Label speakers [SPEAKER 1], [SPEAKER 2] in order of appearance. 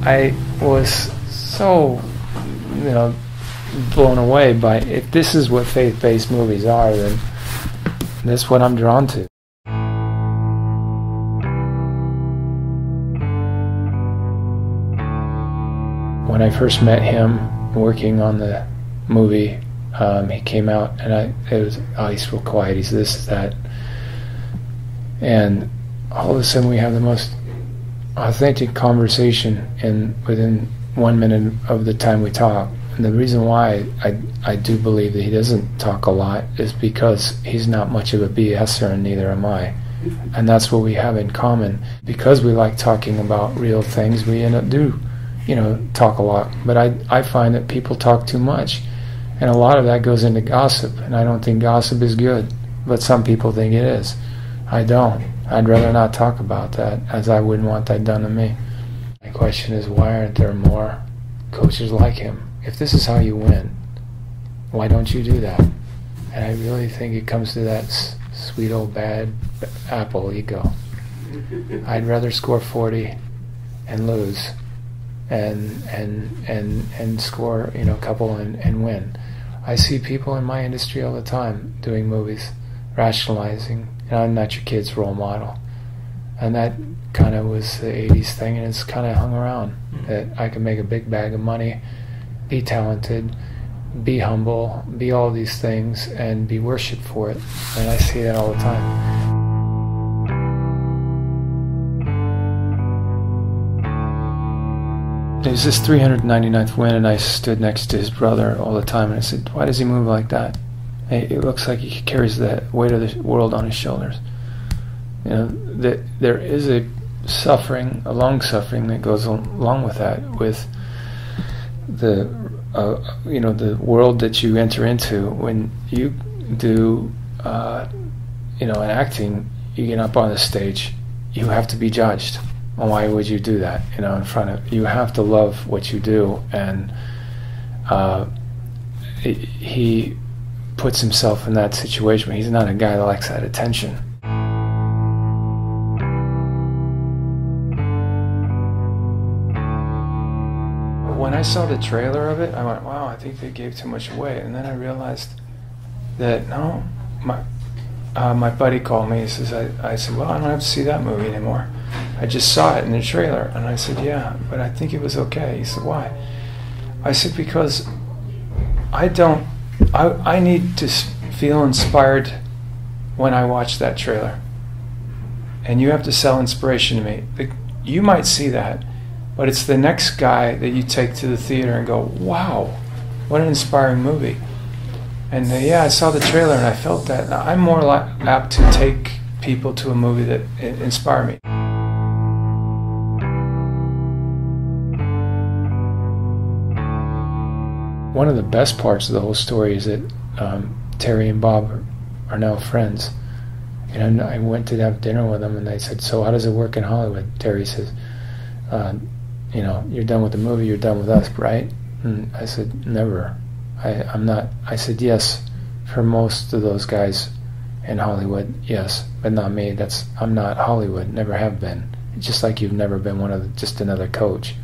[SPEAKER 1] I was so, blown away by, if this is what faith-based movies are, then that's what I'm drawn to. When I first met him working on the movie, he came out and it was, oh, he's real quiet, he's this, that. And all of a sudden we have the most authentic conversation within 1 minute of the time we talk. And the reason why I do believe that he doesn't talk a lot is because he's not much of a BSer, and neither am I. And that's what we have in common. Because we like talking about real things, we end up talk a lot. But I find that people talk too much. And a lot of that goes into gossip. And I don't think gossip is good. But some people think it is. I don't. I'd rather not talk about that, as I wouldn't want that done to me. My question is, why aren't there more coaches like him? If this is how you win, why don't you do that? And I really think it comes to that sweet old bad apple ego. I'd rather score 40 and lose and score a couple and win. I see people in my industry all the time doing movies, rationalizing, I'm not your kid's role model. And that kind of was the 80s thing, and it's kind of hung around. That I can make a big bag of money, be talented, be humble, be all these things, and be worshipped for it. And I see that all the time. It was his 399th win, and I stood next to his brother all the time, and I said, why does he move like that? It looks like he carries the weight of the world on his shoulders. That there is a long suffering that goes along with that, with the world that you enter into. When you do an acting, you get up on the stage, you have to be judged. Why would you do that? In front of you have to love what you do, and he puts himself in that situation. He's not a guy that likes that attention. When I saw the trailer of it, I went, wow, I think they gave too much away. And then I realized that, no, my buddy called me. He says, I said, well, I don't have to see that movie anymore. I just saw it in the trailer. And I said, yeah, but I think it was okay. He said, why? I said, because I need to feel inspired when I watch that trailer. And you have to sell inspiration to me. You might see that, but it's the next guy that you take to the theater and go, wow, what an inspiring movie. And yeah, I saw the trailer and I felt that. I'm more apt to take people to a movie that inspire me. One of the best parts of the whole story is that Terry and Bob are now friends. And I went to have dinner with them, and they said, so how does it work in Hollywood? Terry says, you're done with the movie, you're done with us, right? And I said, never. I'm not. I said, yes, for most of those guys in Hollywood, yes, but not me. I'm not Hollywood, never have been. Just like you've never been just another coach.